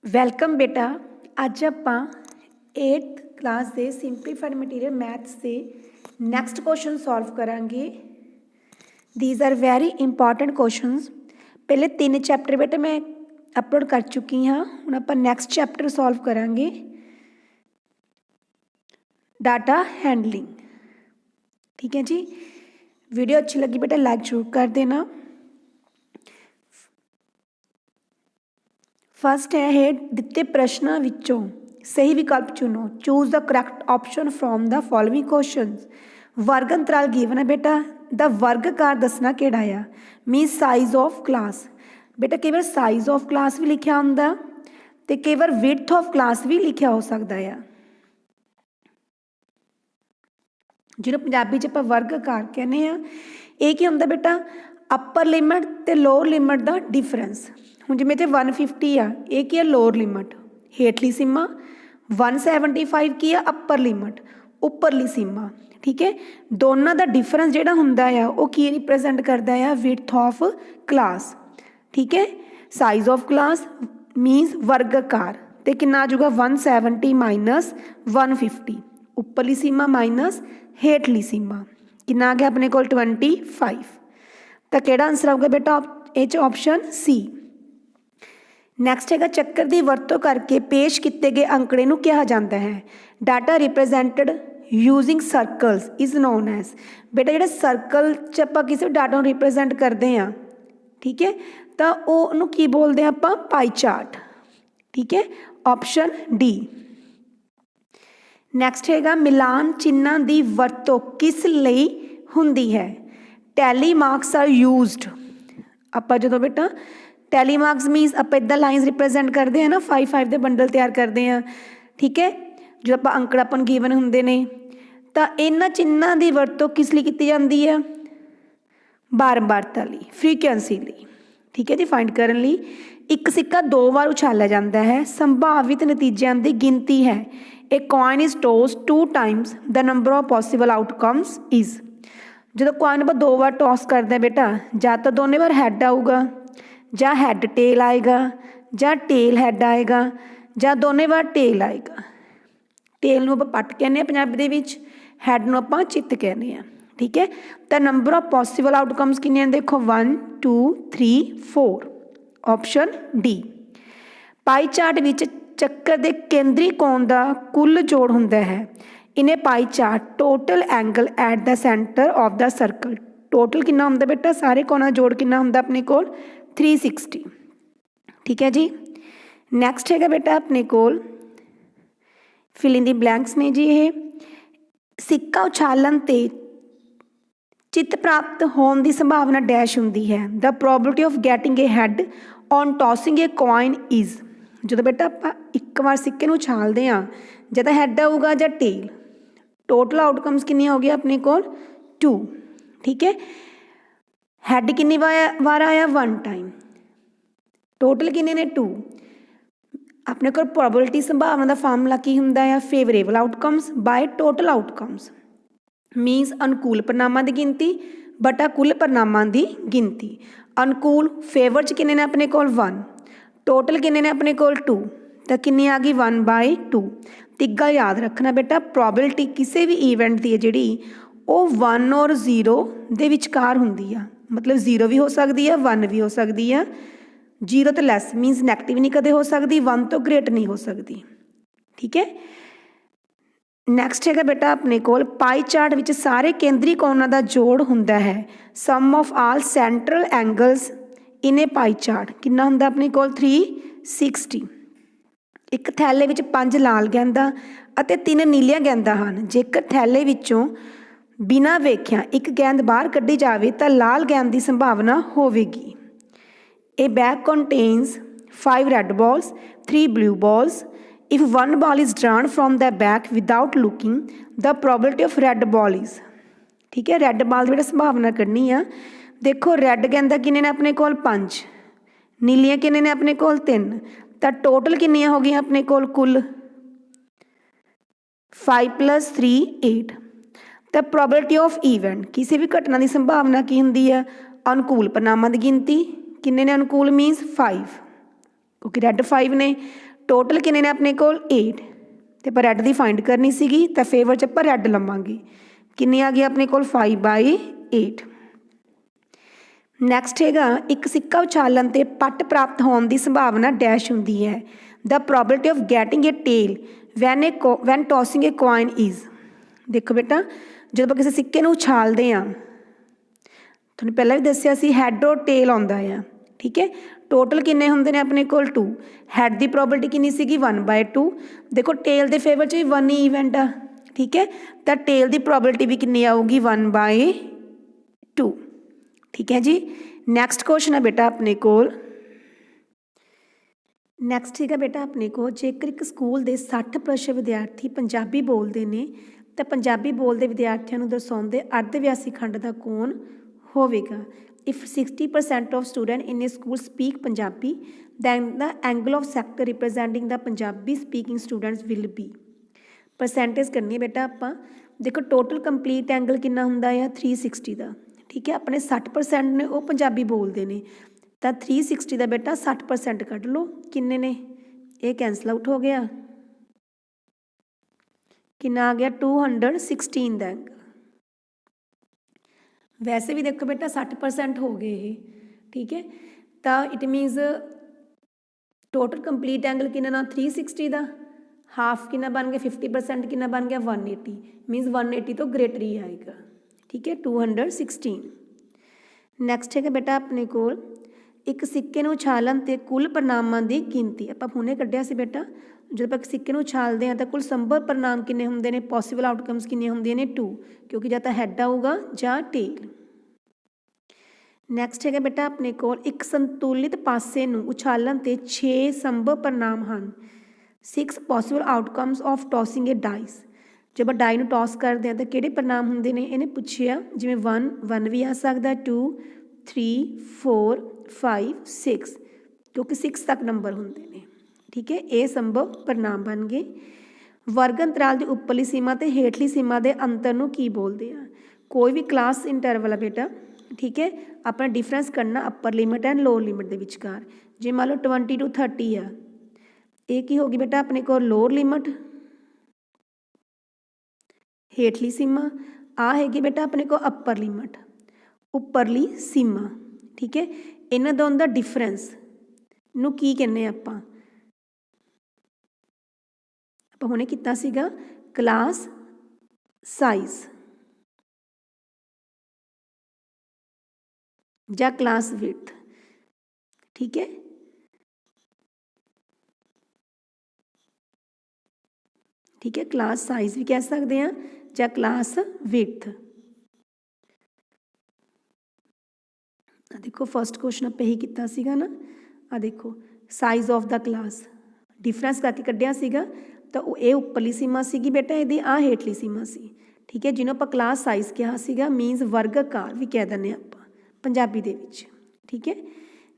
Welcome ਬੇਟਾ। ਅੱਜ ਆਪਾਂ 8th ਕਲਾਸ ਦੇ ਸਿੰਪਲੀਫਾਈਡ ਮਟੀਰੀਅਲ ਮੈਥਸ ਦੇ ਨੈਕਸਟ ਕੁਐਸਚਨ ਸੋਲਵ ਕਰਾਂਗੇ। These are very important questions. ਪਹਿਲੇ 3 ਚੈਪਟਰ ਬੇਟਾ ਮੈਂ ਅਪਲੋਡ ਕਰ ਚੁੱਕੀ ਹਾਂ। ਹੁਣ ਆਪਾਂ ਨੈਕਸਟ ਚੈਪਟਰ ਸੋਲਵ ਕਰਾਂਗੇ, ਡਾਟਾ हैंडलिंग। ठीक है जी। वीडियो अच्छी लगी बेटा लाइक जरूर कर देना। फस्ट है दिते प्रश्नों विचों सही विकल्प चुनो। Choose the correct option from the following questions. वर्ग अंतराल गिवन है बेटा, द वर्गकार दसना किहड़ा आ मीन साइज ऑफ क्लास। बेटा कई बार साइज ऑफ क्लास भी लिखा हुंदा ते कई बार विड्थ ऑफ क्लास भी लिखा हो सकता है, जिन्होंने पंजाबी च आपां वर्गकार कहने आ। ये की हुंदा बेटा अपर लिमिट ते लोअर लिमिट का डिफरेंस। हुण जिवें इत्थे 150 आ, ये की है लोअर लिमिट हेठली सीमा, 175 की है अपर लिमिट उपरली सीमा। ठीक है, दोनों का डिफरेंस जिहड़ा हुंदा आ वो की रिप्रजेंट करदा आ विड्थ ऑफ क्लास। ठीक है, साइज ऑफ क्लास मीनस वर्गकार ते कितना आ जाऊगा 170 माइनस 150 उपरली सीमा माइनस हेठली सीमा कितना आ गया अपने को 25। तो किहड़ा आंसर आऊगा बेटा ये ऑप्शन सी। नैक्सट है चक्कर की वरतों करके पेश किए गए अंकड़े नूं कहा जाता है। Data represented using circles is known as. बेटा जो सर्कल च आपां किसी डाटा रिप्रजेंट करते हैं, ठीक है, तो उन्होंने की बोलते हैं आपां पाई चार्ट। ठीक है, ऑप्शन डी। नैक्सट है मिलान चिन्हां दी वरतों किस लई हुंदी है। Tally marks are used. आपां जदों बेटा टैली मार्क्स मीनस आप इदा लाइनस रिप्रजेंट करते हैं ना, 5 के बंडल तैयार करते हैं। ठीक है, जो आप अंकड़ा अपन गिवन होंगे ने तो इन्हां चिन्हां दी वरतों किस लिए की जाती है, बारंबारता लई, फ्रीकुएंसी लई। ठीक है जी, फाइंड करने लई। एक सिक्का 2 बार उछालिया जाता है, संभावित नतीजों की गिनती है। A coin is toss 2 times the number of possible outcomes is. जो कॉइन आप 2 बार टॉस करते हैं बेटा, या तो दोनों बार हैड आऊगा, या हैड टेल आएगा, या टेल हैड आएगा, या दोनों बार टेल आएगा। टेल नूं आपां पट कहने पंजाबी दे विच, हैड नूं आपां चित्त कहने आ। ठीक है, तो नंबर ऑफ पॉसिबल आउटकम्स कितने देखो 1 2 3 4, ऑप्शन डी। पाई चार्ट विच चक्कर के केंद्री कोण का कुल जोड़ हुंदा है। इन्हें pie chart total angle at the centre of the circle. Total कितना हुंदा बेटा सारे कोणों जोड़ कितना हुंदा अपने कोल 360। ठीक है जी। नैक्सट है बेटा अपने कोल फिल इन दी ब्लैंक्स ने जी। ये सिक्का उछालन ते चित्त प्राप्त होने की संभावना डैश हुंदी है। The probability of getting a head on tossing a coin is. जो बेटा आप एक बार सिक्के नूं उछालते हैं या तो हैड आऊगा या टेल। टोटल आउटकम्स कितनी हो गई अपने को 2। ठीक है, हैड कितनी बार आया 1 टाइम, टोटल कितने ने 2। अपने को प्रोबेबिलिटी संभावना का फार्मूला की हुंदा है favourable outcomes by total outcomes मीनस अनुकूल परिणामों की गिनती बटा कुल परिणामों की गिनती। अनुकूल फेवर च कितने ने अपने को 1, टोटल कितने ने अपने को 2, तो कितनी आ गई 1/2। तिग्गा याद रखना बेटा प्रोबेबिलिटी किसी भी ईवेंट की है जी वो 1 और 0 के विचकार होंगी आ। मतलब 0 भी हो सकती है 1 भी हो सकती है। 0 तो लैस मीनस नैगेटिव नहीं कदे हो सकती, 1 तो ग्रेट नहीं हो सकती। ठीक है, नैक्सट है बेटा अपने को पाई चार्ट विच सारे केंद्री कोणों का जोड़ हुंदा है। Sum of all central angles in a pie chart कितना हुंदा अपने को 360। एक थैले विच 5 लाल गेंदा अते 3 नीलियां गेंदा हैं। जेकर थैले विचों बिना वेख्या एक गेंद बाहर कड्ढी जाए तो लाल गेंद की संभावना होगी। ए bag contains 5 red balls 3 blue balls. If 1 ball is drawn from the bag without looking the probability of red ball is. ठीक है, रेड बॉल की संभावना करनी है। देखो रेड गेंदा किन्ने ने अपने को 5, नीलियां किन्ने ने अपने को 3, तो टोटल किन्नियां हो गई अपने को कुल 5 + 3 8। तो प्रोबेबिलिटी ऑफ ईवेंट किसी भी घटना की संभावना की होंगी है अनुकूल परिणामों की गिनती किन्ने ने अनुकूल मीनस 5 क्योंकि रेड 5 ने। ਟੋਟਲ ਕਿੰਨੇ ਨੇ ਆਪਣੇ ਕੋਲ 8 ਤੇ ਆਪਾਂ ਰੈੱਡ ਦੀ ਫਾਈਂਡ ਕਰਨੀ ਸੀਗੀ ਤਾਂ ਫੇਵਰ 'ਚ ਆਪਾਂ ਰੈੱਡ ਲਵਾਂਗੇ। ਕਿੰਨੇ ਆ ਗਏ ਆਪਣੇ ਕੋਲ 5/8। ਨੈਕਸਟ ਹੈਗਾ ਇੱਕ ਸਿੱਕਾ ਉਛਾਲਣ 'ਤੇ ਪੱਟ ਪ੍ਰਾਪਤ ਹੋਣ ਦੀ ਸੰਭਾਵਨਾ ਡੈਸ਼ ਹੁੰਦੀ ਹੈ। The probability of getting a tail when tossing a coin is. ਦੇਖੋ ਬੇਟਾ ਜਦੋਂ ਆਪਾਂ ਕਿਸੇ ਸਿੱਕੇ ਨੂੰ ਉਛਾਲਦੇ ਹਾਂ, ਤੁਹਾਨੂੰ ਪਹਿਲਾਂ ਵੀ ਦੱਸਿਆ ਸੀ ਹੈਡ ਔਰ ਟੇਲ ਆਉਂਦਾ ਆ, ਠੀਕ ਹੈ। ਟੋਟਲ ਕਿੰਨੇ ਹੁੰਦੇ ਨੇ ਆਪਣੇ ਕੋਲ 2। ਹੈਡ ਦੀ ਪ੍ਰੋਬੇਬਿਲਿਟੀ ਕਿੰਨੀ ਸੀਗੀ 1/2। ਦੇਖੋ ਟੇਲ ਦੇ ਫੇਵਰ 'ਚ ਵੀ 1 ਹੀ ਇਵੈਂਟ ਆ, ਠੀਕ ਹੈ, ਤਾਂ ਟੇਲ ਦੀ ਪ੍ਰੋਬੇਬਿਲਿਟੀ ਵੀ ਕਿੰਨੀ ਆਊਗੀ 1/2, ਠੀਕ ਹੈ ਜੀ। ਨੈਕਸਟ ਕੁਐਸਚਨ ਹੈ ਬੇਟਾ ਆਪਣੇ ਕੋਲ, ਨੈਕਸਟ ਠੀਕ ਹੈ ਬੇਟਾ ਆਪਣੇ ਕੋਲ, ਜੇਕਰ ਇੱਕ ਸਕੂਲ ਦੇ 60% ਵਿਦਿਆਰਥੀ ਪੰਜਾਬੀ ਬੋਲਦੇ ਨੇ ਤਾਂ ਪੰਜਾਬੀ ਬੋਲਦੇ ਵਿਦਿਆਰਥੀਆਂ ਨੂੰ ਦਰਸਾਉਂਦੇ ਅਰਧ-ਵਿਆਸੀ ਖੰਡ ਦਾ ਕੌਣ ਹੋਵੇਗਾ। If 60% of students in a school speak Punjabi, then the angle of sector representing the Punjabi speaking students will be। Percentage करनी है बेटा ਆਪਾਂ। देखो टोटल कंप्लीट एंगल कितना ਹੁੰਦਾ ਆ 360 ਦਾ, ठीक है। अपने 60% ने वो पंजाबी बोलते हैं तो 360 का बेटा 60% कट लो, किन्ने ने ये कैंसल आउट हो गया, कितना आ गया 216 का एंगल। वैसे भी देखो बेटा 60% हो गए ये, ठीक है। तो इट मीनस टोटल कंप्लीट एंगल कितना 360 का, हाफ कितना बन गया 50% कितना बन गया 180, मीनस 180 तो ग्रेटर ही आएगा, ठीक है 216। नैक्सट है बेटा अपने को एक सिक्के ਨੂੰ ਉਛਾਲਣ ਤੇ ਕੁੱਲ ਪ੍ਰਣਾਮਾਂ ਦੀ ਗਿਣਤੀ। ਆਪਾਂ ਹੁਣੇ ਕੱਢਿਆ ਸੀ ਬੇਟਾ, ਜਦੋਂ ਆਪਾਂ ਸਿੱਕੇ ਨੂੰ ਉਛਾਲਦੇ ਹਾਂ ਤਾਂ ਕੁੱਲ ਸੰਭਵ ਪ੍ਰਣਾਮ ਕਿੰਨੇ ਹੁੰਦੇ ਨੇ, ਪੋਸੀਬਲ ਆਊਟਕਮਸ ਕਿੰਨੀਆਂ ਹੁੰਦੀਆਂ ਨੇ 2, ਕਿਉਂਕਿ ਜਾਂ ਤਾਂ ਹੈੱਡ ਆਊਗਾ ਜਾਂ ਟੇਲ। ਨੈਕਸਟ ਹੈਗਾ ਬੇਟਾ ਆਪਣੇ ਕੋਲ ਇੱਕ ਸੰਤੁਲਿਤ ਪਾਸੇ ਨੂੰ ਉਛਾਲਣ ਤੇ 6 ਸੰਭਵ ਪ੍ਰਣਾਮ ਹਨ। 6 possible outcomes of tossing a dice. ਜੇ ਆਪਾਂ ਡਾਈ ਨੂੰ ਟੋਸ ਕਰਦੇ ਹਾਂ ਤਾਂ ਕਿਹੜੇ ਪ੍ਰਣਾਮ ਹੁੰਦੇ ਨੇ, ਇਹਨੇ ਪੁੱਛਿਆ। ਜਿਵੇਂ 1 ਵੀ ਆ ਸਕਦਾ, 2 3 4 5 6, ਕਿਉਂਕਿ 6 ਤੱਕ ਨੰਬਰ ਹੁੰਦੇ ਨੇ, ਠੀਕ ਹੈ। ਇਹ ਸੰਭਵ ਪ੍ਰਣਾਮ ਬਣ ਗਏ। ਵਰਗ ਅੰਤਰਾਲ ਦੀ ਉੱਪਰਲੀ ਸੀਮਾ ਤੇ ਹੇਠਲੀ ਸੀਮਾ ਦੇ ਅੰਤਰ ਨੂੰ ਕੀ ਬੋਲਦੇ ਆ। ਕੋਈ ਵੀ ਕਲਾਸ ਇੰਟਰਵਲ ਆ ਬੇਟਾ, ਠੀਕ ਹੈ, ਆਪਣਾ ਡਿਫਰੈਂਸ ਕਰਨਾ ਅਪਰ ਲਿਮਿਟ ਐਂਡ ਲੋਅਰ ਲਿਮਿਟ ਦੇ ਵਿਚਕਾਰ। ਜੇ ਮੰਨ ਲਓ 20 to 30 ਆ, ਇਹ ਕੀ ਹੋ ਗਈ ਬੇਟਾ ਆਪਣੇ ਕੋਲ ਲੋਅਰ ਲਿਮਿਟ, ਹੇਠਲੀ ਸੀਮਾ। ਆ ਹੈਗੀ ਬੇਟਾ ਆਪਣੇ ਕੋਲ ਅਪਰ ਲਿਮਿਟ, ਉੱਪਰਲੀ ਸੀਮਾ, ਠੀਕ ਹੈ। ਇਹਨਾਂ ਦੋਨਾਂ ਦਾ ਡਿਫਰੈਂਸ ਨੂੰ ਕੀ ਕਹਿੰਦੇ ਆਪਾਂ ਹੁਣੇ ਕੀਤਾ ਸੀਗਾ ਕਲਾਸ ਸਾਈਜ਼ ਜਾਂ ਕਲਾਸ ਵਿਡਥ, ਠੀਕ ਹੈ। ਠੀਕ ਹੈ, ਕਲਾਸ ਸਾਈਜ਼ ਵੀ ਕਹਿ ਸਕਦੇ ਹਾਂ ਜਾਂ ਕਲਾਸ ਵਿਡਥ। ਆ ਦੇਖੋ ਫਸਟ ਕੁਐਸਚਨ ਆਪਾਂ ਇਹੀ ਕੀਤਾ ਸੀਗਾ ਨਾ, ਆ ਦੇਖੋ size of the class difference ਕਰਕੇ ਕੱਢਿਆ ਸੀਗਾ, ਤਾਂ ਉਹ ਇਹ ਉੱਪਰਲੀ ਸੀਮਾ ਸੀਗੀ ਬੇਟਾ, ਇਹਦੀ ਆ ਹੇਠਲੀ ਸੀਮਾ ਸੀ, ਠੀਕ ਹੈ। ਜਿਹਨੂੰ ਆਪਾਂ ਕਲਾਸ ਸਾਈਜ਼ ਕਿਹਾ ਸੀਗਾ, ਮੀਨਸ ਵਰਗ ਆਕਾਰ ਵੀ ਕਹਿ ਦਿੰਦੇ ਹਾਂ ਆਪਾਂ ਪੰਜਾਬੀ ਦੇ ਵਿੱਚ, ਠੀਕ ਹੈ।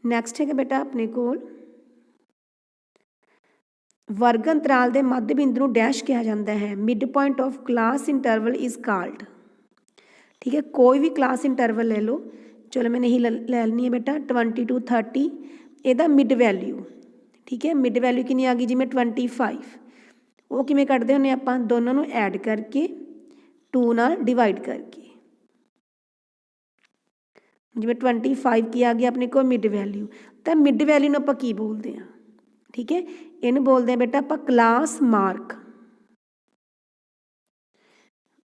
ਨੈਕਸਟ ਹੈਗਾ ਬੇਟਾ ਆਪਣੇ ਕੋਲ ਵਰਗ ਅੰਤਰਾਲ ਦੇ ਮੱਧ ਬਿੰਦੂ ਨੂੰ ਡੈਸ਼ ਕਿਹਾ ਜਾਂਦਾ ਹੈ। Mid point of class interval is called, ਠੀਕ ਹੈ। ਕੋਈ ਵੀ ਕਲਾਸ ਇੰਟਰਵਲ ਲੈ ਲਓ, ਚਲੋ ਮੈंने यही ले लेनी है बेटा 20 to 30, ਇਹਦਾ ਮਿਡ ਵੈਲਿਊ, ਠੀਕ ਹੈ। ਮਿਡ ਵੈਲਿਊ ਕਿੰਨੀ ਆ ਗਈ, ਜਿਵੇਂ 25, ਉਹ ਕਿਵੇਂ ਕੱਢਦੇ ਹੁੰਦੇ ਆਪਾਂ, ਦੋਨਾਂ ਨੂੰ ਐਡ ਕਰਕੇ 2 ਨਾਲ ਡਿਵਾਈਡ ਕਰਕੇ, ਜਿਵੇਂ 25 ਕੀ ਆ ਗਿਆ ਆਪਣੇ ਕੋਲ ਮਿਡ ਵੈਲਿਊ। ਤਾਂ ਮਿਡ ਵੈਲਿਊ ਨੂੰ ਆਪਾਂ ਕੀ ਬੋਲਦੇ ਹਾਂ, ਠੀਕ ਹੈ, ਇਹਨੂੰ ਬੋਲਦੇ ਹਾਂ ਬੇਟਾ ਆਪਾਂ ਕਲਾਸ ਮਾਰਕ।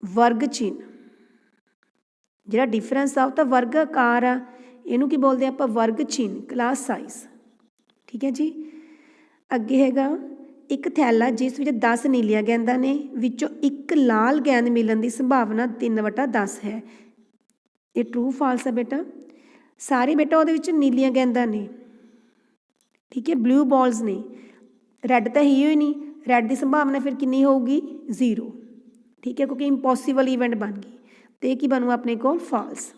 ਵਰਗ ਚਿੰਨ੍ਹ ਜਿਹੜਾ ਡਿਫਰੈਂਸ ਆ ਉਹ ਤਾਂ ਵਰਗ ਆਕਾਰ ਆ, ਇਹਨੂੰ ਕੀ ਬੋਲਦੇ ਆਪਾਂ ਵਰਗ ਚਿੰਨ੍ਹ, ਕਲਾਸ ਸਾਈਜ਼, ਠੀਕ ਹੈ ਜੀ। ਅੱਗੇ ਹੈਗਾ ਇੱਕ ਥੈਲਾ ਜਿਸ ਵਿੱਚ 10 ਨੀਲੀਆਂ ਗੇਂਦਾਂ ਨੇ, ਵਿੱਚੋਂ ਇੱਕ ਲਾਲ ਗੇਂਦ ਮਿਲਣ ਦੀ ਸੰਭਾਵਨਾ 3/10 ਹੈ। ਇਹ ਟਰੂ ਫਾਲਸ ਹੈ ਬੇਟਾ। ਸਾਰੇ ਬੇਟਾ ਉਹਦੇ ਵਿੱਚ ਨੀਲੀਆਂ ਗੇਂਦਾਂ ਨੇ, ਠੀਕ ਹੈ, ਬਲੂ ਬਾਲਸ ਨੇ, ਰੈੱਡ ਤਾਂ ਹੀ ਹੋਈ ਨਹੀਂ, ਰੈੱਡ ਦੀ ਸੰਭਾਵਨਾ ਫਿਰ ਕਿੰਨੀ ਹੋਊਗੀ 0, ਠੀਕ ਹੈ, ਕਿਉਂਕਿ ਇੰਪੋਸੀਬਲ ਈਵੈਂਟ ਬਣ ਗਈ। ਤੇ ਕੀ ਬਣੂ ਆਪਣੇ ਕੋਲ ਫਾਲਸ।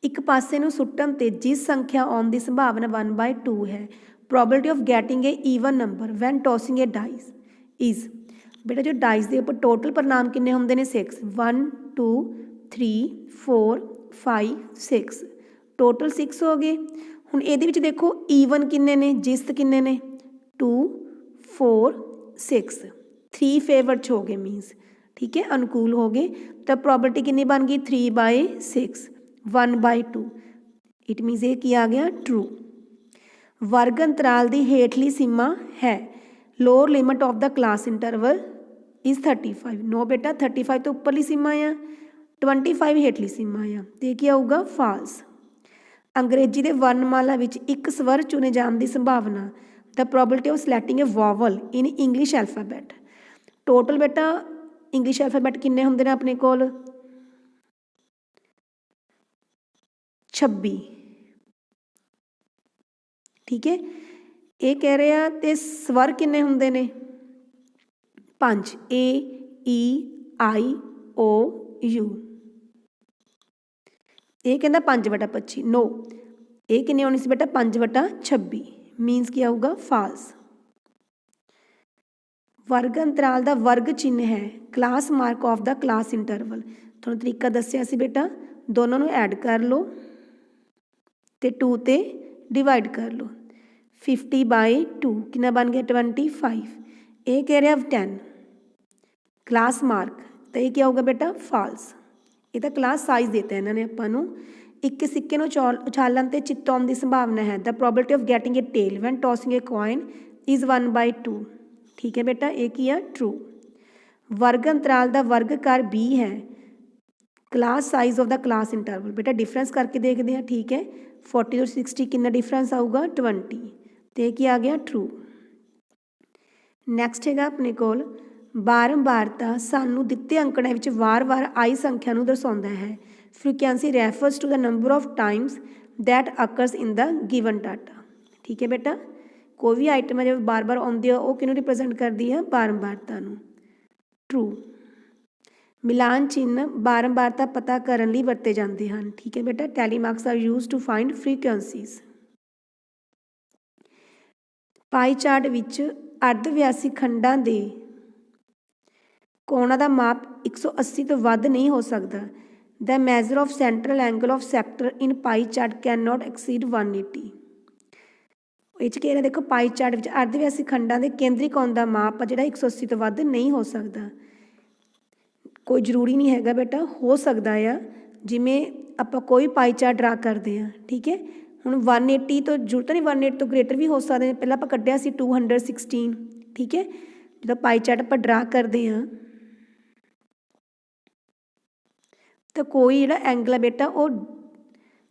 ਇੱਕ ਪਾਸੇ ਨੂੰ ਸੁੱਟਣ ਤੇ ਜਿਸ ਸੰਖਿਆ ਆਉਣ ਦੀ ਸੰਭਾਵਨਾ 1/2 ਹੈ। Probability of getting a even number when tossing a dice is. ਬੇਟਾ ਜੋ ਡਾਈਸ ਦੇ ਉੱਪਰ ਟੋਟਲ ਪ੍ਰਣਾਮ ਕਿੰਨੇ ਹੁੰਦੇ ਨੇ 6, 1 2 3 4 5 6, ਟੋਟਲ 6 ਹੋ ਗਏ। ਹੁਣ ਇਹਦੇ ਵਿੱਚ ਦੇਖੋ ਈਵਨ ਕਿੰਨੇ ਨੇ, ਜਿਸਤ ਕਿੰਨੇ ਨੇ 2 4 6 3 फेवर च हो गए मीनस, ठीक है, अनुकूल हो गए। तो प्रॉपर्टी कितनी बन गई 3/6 1/2, इट मीनस ये की आ गया ट्रू। वर्ग अंतराल की हेठली सीमा है, lower limit of the class interval is 35। No बेटा 35 तो उपरली सीमा आ, 25 हेठली सीमा आ, तो क्या आऊगा फाल्स। अंग्रेजी के वर्णमाला विच एक स्वर चुने जाने की संभावना, the probability of selecting a vowel in English alphabet. Total बेटा इंग्लिश एल्फाबैट किन्ने हुंदे ने अपने कोल 26, ठीक है। ये कह रहे हैं तो स्वर किन्ने हुंदे ने 5, ए ई आई ओ यू। ये कहता 5/25, नो ये किन्नी होनी सी बेटा 5/26, मीनस क्या आऊगा फाल्स। वर्ग अंतराल का वर्ग चिन्ह है class mark of the class interval. थोड़ा तरीका दसिया सी बेटा, दोनों को ऐड कर लो तो 2 ते डिवाइड कर लो, 50/2 कितना बन गया 25। ये कह रहा 10 क्लास मार्क, तो ये क्या होगा बेटा फाल्स। ये तो क्लास साइज देता है इन्होंने आपू, एक सिक्के उछालन से चित्त आने की संभावना है, the probability of getting a tail when tossing a coin is 1/2, ठीक है बेटा, ये की है ट्रू। वर्ग अंतराल का वर्गकार b है, class size of the class interval, बेटा डिफरेंस करके देखते हैं, ठीक है। 40 और 60 कितना डिफरेंस आऊगा 20, तो ये आ गया ट्रू। नैक्सट है अपने कोल बारंबारता सानू दिते अंकड़े विच वार-वार आई संख्या नूं दर्शाउंदा है। Frequency refers to the number of times that occurs in the given data, ठीक है बेटा। कोई भी आइटम है जब बार बार आती है वो किनू रिप्रजेंट करती है बारंबारता नूं, ट्रू। मिलान चिन्ह बारंबारता पता करने लई वरते जाते हैं, ठीक है बेटा। Tally marks are use to find frequencies. Pie chart विच अर्धव्यासी खंडां दे कोणा का माप 180 तो वध नहीं हो सकता। The measure of central angle of sector in pie chart can not exceed 180। ये कह रहे देखो पाई चार्ट विच अर्धव्यासी खंडां दे केंद्री कोण का माप जिहड़ा 180 तो वध नहीं हो सकता। कोई जरूरी नहीं हैगा बेटा, हो सकता है जिमें आप कोई पाई चार्ट ड्रा करते हैं, ठीक है। हुण 180 तो जरूरत नहीं, 180 तो ग्रेटर भी हो सकते हैं। पहले आप कढ़िया सी 216, ठीक है। जो पाई चार्ट आप ड्रा करते हैं तो कोई जो एंगल है बेटा वो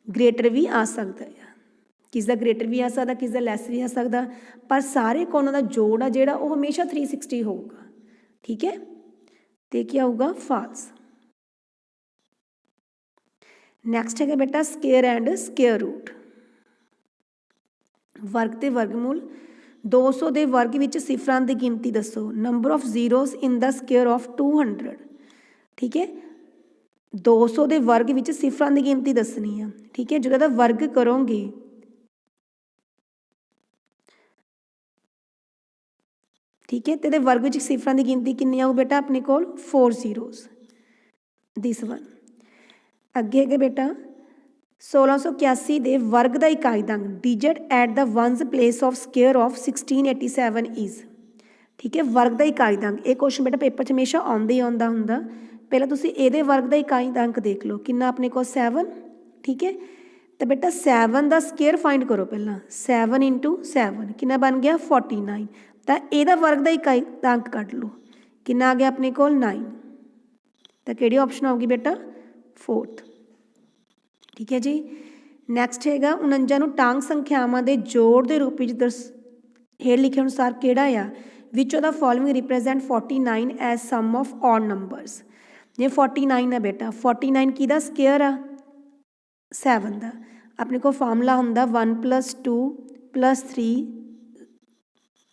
ग्रेटर भी आ सकता है, किसका ग्रेटर भी आ सकता, किसका लैस भी आ सकता, पर सारे कोणों का जोड़ है जोड़ा वो हमेशा 360 होगा, ठीक है। तो क्या होगा फाल्स। नैक्सट है बेटा स्केयर एंड स्केयर रूट। वर्ग ते वर्गमूल 200 के वर्ग विच सिफरां की गिनती दसो, number of zeros in the square of 200, ठीक है। 200 के वर्ग विच सिफरां की गिनती दसनी है, ठीक है। जो वर्ग करोगे ठीक है, तो वर्ग विच सिफरां की गिनती कितनी आऊ बेटा अपने कोल 4 जीरोस, दिस वन। अगे है बेटा 1681 के वर्ग का इकाई अंक digit at the ones place of square of 1687 is, ठीक है। वर्ग का इकाई अंक, ये क्वेश्चन बेटा पेपर च हमेशा आउंदा ही आउंदा हुंदा। पहले तुसीं इहदे वर्ग का इकाई अंक देख लो कितना अपने को 7, ठीक है। तो बेटा 7 का स्केयर फाइंड करो, पहला 7 × 7 कितना बन गया 49, तो यदा वर्ग का इकाई अंक कट लो कितना आ गया अपने को 9, तो किहड़ी ऑप्शन आऊगी बेटा 4th, ठीक है जी। नैक्सट है 49 टांग संख्यावां के जोड़ के रूप में हेठ लिखे अनुसार किहड़ा आ which of the following represent 49 as sum of odd numbers. जे 49 है बेटा 49 किहदा स्केयर आ 7 का, अपने को फार्मूला हुंदा 1 + 2 + 3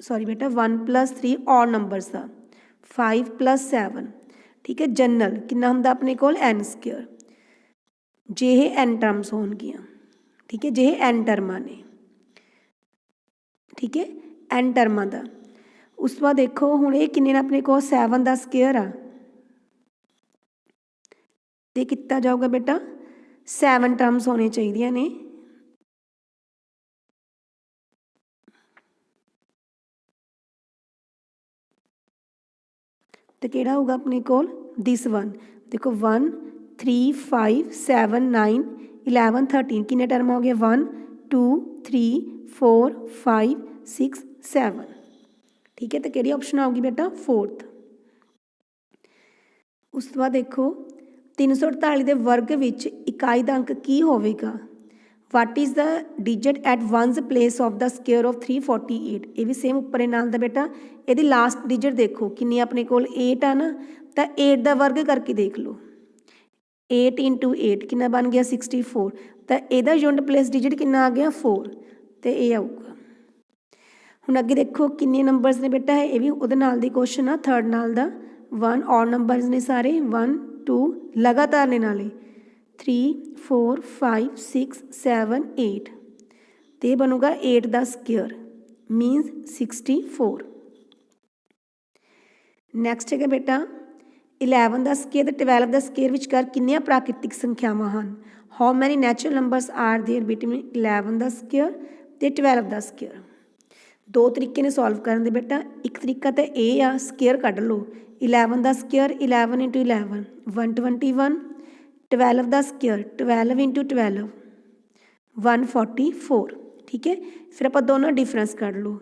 सॉरी बेटा 1 + 3 ऑड नंबरस का 5 + 7, ठीक है। जनरल कितना हुंदा अपने को n स्केयर, जे ये n टर्म्स होणगियां, ठीक है, जे ये n टर्मां ने, ठीक है, n टर्मां का। उस बाद देखो हुण ये किन्ने ने अपने को 7 का स्केयर आ, ते कितना जाऊगा बेटा 7 टर्म्स होने चाहिए ने, तो किहड़ा होगा अपने कोल दिस वन। देखो 1 3 5 7 9 11 13 कितने टर्म हो गए 1 2 3 4 5 6 7। ठीक है, तो किहड़ी ऑप्शन आऊगी बेटा फोर्थ। उस तो बाद देखो 348 के वर्ग विच इकाई का अंक की होवेगा। What is the digit at ones place of the square of 348। ये भी सेम उपर नाल दा बेटा ये लास्ट डिजिट देखो किन्नी अपने कोल 8 आ ना, तो 8 का वर्ग करके देख लो 8 इंटू 8 कितना बन गया 64। तो यदा यूनिट प्लेस डिजिट कितना आ गया 4, तो ये आऊगा। हुण अगे देखो किन्ने नंबर्स ने बेटा है, ये भी उहदे नाल दी क्वेश्चन आ थर्ड नाल दा 1 ऑड नंबर्स ने सारे 1 2 लगातार ने नाले 3 4 5 6 7 8, तो ये बनूगा 8 का स्केयर मीनस 64। नैक्सट है बेटा 11 का स्केयर तो 12 का स्केयर विचकार कितनी प्राकृतिक संख्यावां हैं। How many natural numbers are there between 11 का स्केयर तो 12 का स्केयर। दो तरीके ने सॉल्व करने दे बेटा, एक तरीका तो ये आ स्केयर कढ़ लो 11 का स्केयर 11 इंटू 11 121, 12 का स्केयर 12 इंटू 12 144। ठीक है, फिर आप दोनों डिफरेंस कढ़ लो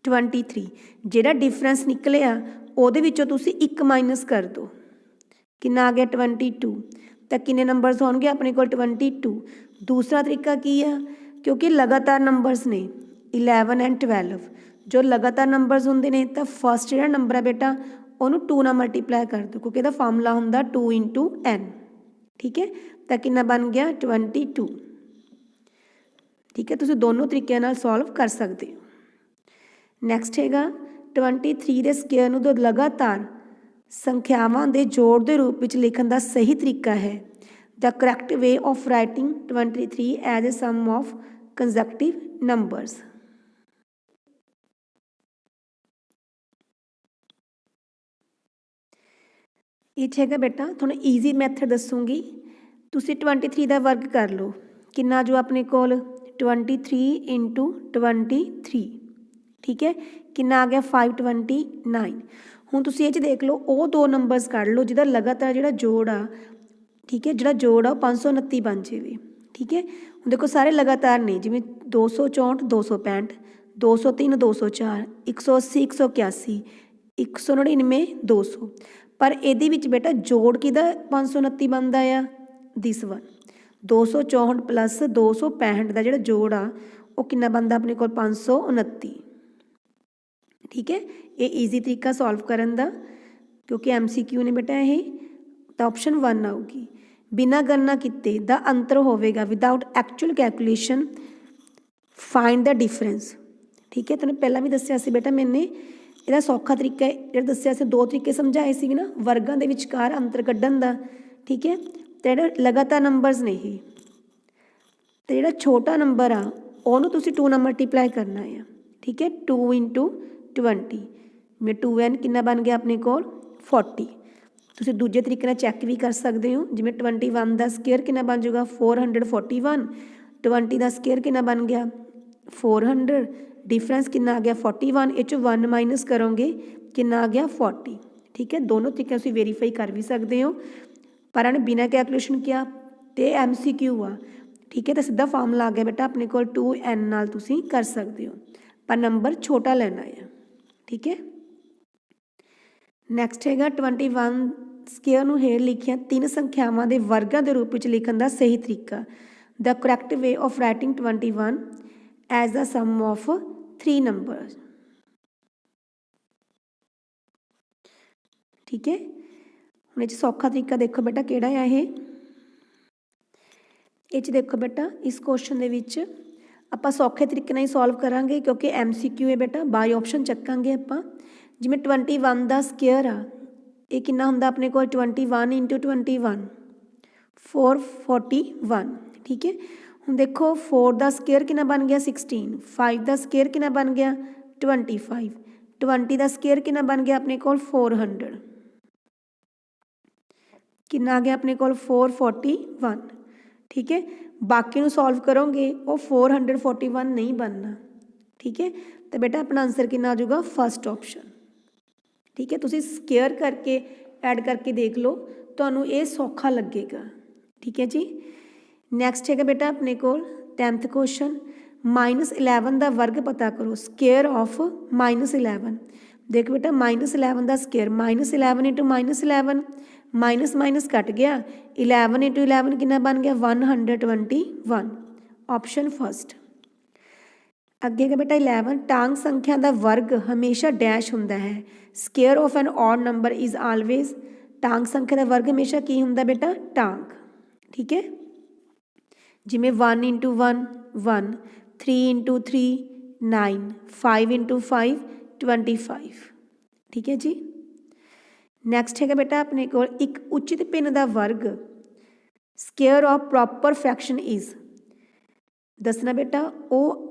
23। जिहड़ा डिफरेंस निकलिया उहदे विचों तुसीं एक माइनस कर दो कितना आ गया 22, तो किन्ने नंबर्स होणगे अपने कोल 22। दूसरा तरीका की है क्योंकि लगातार नंबर्स ने 11 एंड 12, जो लगातार नंबर्स होंगे ने तो फस्ट जो नंबर है बेटा उन्होंने 2 नाल मल्टीप्लाई कर दो क्योंकि इसका फार्मूला होंगे 2 इंटू n। ठीक है, तो कितना बन गया 22। ठीक है, तुसीं दोनों तरीक़े नाल सॉल्व कर सकते हो। नैक्सट हैगा 23 के स्केयर नूं दो लगातार संख्यावां दे जोड़ के रूप में लिखण का सही तरीका है। The correct way of writing 23 as a sum of consecutive numbers. ये है बेटा थोड़ा ईजी मैथड दसूँगी। तुसीं 23 का वर्ग कर लो कितना जो अपने कोल 23 इंटू 23। ठीक है, कितना आ गया 529। हुण तुसीं ये देख लो वो दो नंबर्स कढ़ लो जिहदा लगातार जिहड़ा जोड़ आ, ठीक है, जिहड़ा जोड़ आ 529 बन जाए। ठीक है, हुण देखो सारे लगातार ने जिवें 264 265 203 204 180 181 199 200, पर ये बेटा जोड़ किहदा 529 बनता है दिस वन। 264 प्लस 265 का जिहड़ा जोड़ आ वो कितना बनता अपने कोल 529। ठीक है, ये ईजी तरीका सॉल्व करन दा क्योंकि MCQ ने बेटा ये तो ऑप्शन 1 आऊगी। बिना गणना किते दा अंतर होवेगा without actual calculation find the difference. ठीक है, तुमने पहला भी दस्या सी बेटा मैंने ਇਹਦਾ सौखा तरीका ਜਿਹੜਾ ਦੱਸਿਆ ਸੀ 2 तरीके समझाए ਸੀ ना वर्गों के विचकार अंतर कढ़न का। ठीक है, तो ਜਿਹੜਾ लगातार नंबर्स ने ही तो ਜਿਹੜਾ छोटा नंबर आ ਉਹਨੂੰ ਤੁਸੀਂ 2 ਨਾਲ मल्टीप्लाई करना है। ठीक है, 2 इंटू 20 में 2n कितना बन गया अपने कोल 40। ਤੁਸੀਂ दूजे तरीके ਨਾਲ चैक भी कर सकते हो जिमें 21 का स्केयर कितना बन जाऊगा 441, 20 का स्केयर कितना बन गया 400, डिफरेंस कितना आ गया 41, ये 1 माइनस करोगे कितना आ गया 40। ठीक है, दोनों तरीके से वेरीफाई कर भी सकते हो, पर इन्हें बिना कैलकुलेशन किया तो MCQ आ। ठीक है, तो सीधा फार्मूला आ गया बेटा अपने को 2n नाल तुसी कर सकते हो, पर नंबर छोटा लेना है। ठीक है, नैक्सट हैगा 21 स्केयर नूं हेठ लिखिया 3 संख्यावां दे वर्गां दे रूप में लिखण का सही तरीका। The correct way of writing 21 as the sum of 3 numbers. ठीक है, हुण इह सौखा तरीका देखो बेटा किहड़ा है ये देखो बेटा इस क्वेश्चन दे विच आपां सौखे तरीके नाल ही सॉल्व करांगे क्योंकि MCQ है बेटा बाय ऑप्शन चक्कांगे आपां। जिवें 21 का स्केयर आ ये कितना हुंदा अपने कोल 21 इंटू 21 441। ठीक है, हुण देखो 4 का स्केयर कितना बन गया 16, 5 का स्केयर कितना बन गया 25, 20 का स्केयर कितना बन गया अपने कोल 400, कितना आ गया अपने कोल 441। ठीक है, बाकी नूं सॉल्व करोगे वो 441 नहीं बनना। ठीक है। तो बेटा अपना आंसर कितना आ जाऊगा फर्स्ट ऑप्शन। ठीक है, तुसी स्केयर करके ऐड करके देख लो, तुहानू ये सौखा लगेगा। ठीक है जी। नैक्सट है बेटा अपने को 10th क्वेश्चन, -11 का वर्ग पता करो, स्केयर ऑफ -11। देख बेटा -11 का square, -11 into -11, minus minus cut गया, 11 इंटू 11 कितना बन गया 121, ऑप्शन फर्स्ट। अगे का बेटा 11, टांग संख्या का वर्ग हमेशा डैश होंदा है, square of an odd number is always, टांग संख्या का वर्ग हमेशा की होंदा बेटा टांग। ठीक है, जिमें 1 इंटू 1 1, 3 इंटू 3 9, 5 इंटू 5 25। ठीक है जी। नैक्सट है बेटा अपने को एक उचित भिन्न का वर्ग, square of proper fraction is, दसना बेटा वो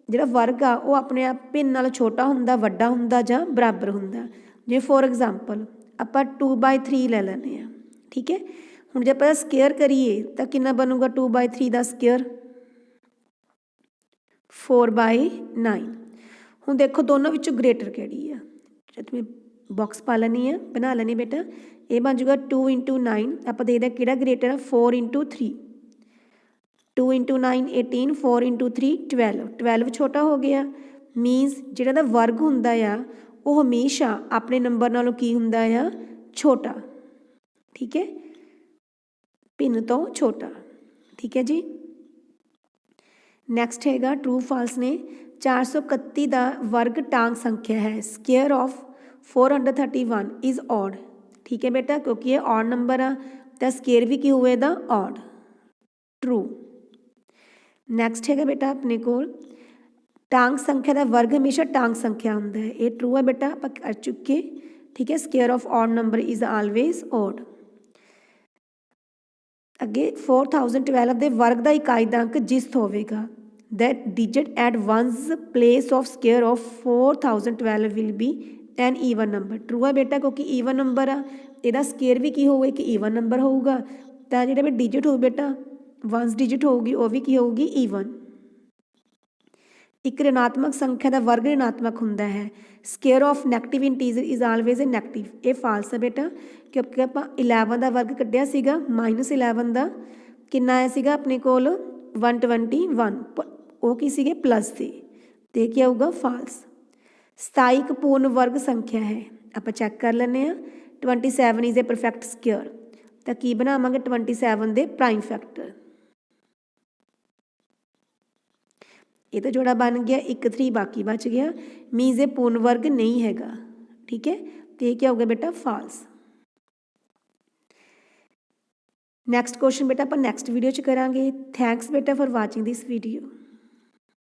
जिहड़ा वर्ग आ वो अपने आप भिन्न नालों छोटा हुंदा, वड्डा हुंदा जां बराबर हुंदा। जिवें फॉर एग्जाम्पल आपां 2/3 ले लैंदे आ। ठीक है, हुण जे आपां स्केयर करिए तो कितना बनूगा 2/3 का स्केयर 4/9। हुण देखो दोनों विचों ग्रेटर किहड़ी आ, तुम्हें बॉक्स पा लैनी है, बना लैनी बेटा, ये बन जाऊगा 2 इंटू 9, आप देखते कि ग्रेटर है 4 इंटू 3, 2 इंटू 9 18, 4 इंटू 3 12, 12 छोटा हो गया, मीनस जिहड़ा वर्ग हुंदा आ वो हमेशा अपने नंबर नालों की हुंदा आ छोटा। ठीक है, भिन्न तो छोटा। ठीक है जी। नैक्सट हैगा ट्रू फॉल्स ने, 431 का वर्ग टांग संख्या है, स्केयर ऑफ 431 इज़ ऑड। ठीक है बेटा, क्योंकि ये ऑड नंबर आ तो स्केयर भी की होएगा ऑड, ट्रू। नैक्सट है बेटा अपने को टांग संख्या का वर्ग हमेशा टांग संख्या होंदा है, ये ट्रू है बेटा, आप कर चुके। ठीक है, square of odd number is always odd. अगे 4012 के वर्ग का इकाई का अंक जिस्त होगा, that digit at ones place of square of 4012 will be an even number. True है बेटा, क्योंकि ईवन नंबर आ, यदा स्केयर भी की होगा कि ईवन नंबर होगा, तो जो भी डिजिट हो बेटा वनस डिजिट होगी वह भी की होगी ईवन। एक ऋणात्मक संख्या का वर्ग ऋणात्मक होंदा है, square of negative integer is always a negative, ये फाल्स है बेटा, क्योंकि आप 11 का वर्ग कढ़िया सीगा, -11 का कितना आया सीगा अपने को 121, वो की सीगे प्लस थे, तो क्या होगा फाल्स। स्थायिक पूर्ण वर्ग संख्या है, आप चैक कर लें 27 इज़ ए परफेक्ट स्केयर, तो की बनावांगे 27 के प्राइम फैक्टर, ये तो जोड़ा बन गया 1 3 बाकी बच गया, मीनस ये पूर्ण वर्ग नहीं हैगा। ठीक है, तो ये क्या होगा बेटा फाल्स। नैक्सट क्वेश्चन बेटा आप नैक्सट वीडियो च करांगे। थैंक्स बेटा फॉर वाचिंग दिस वीडियो।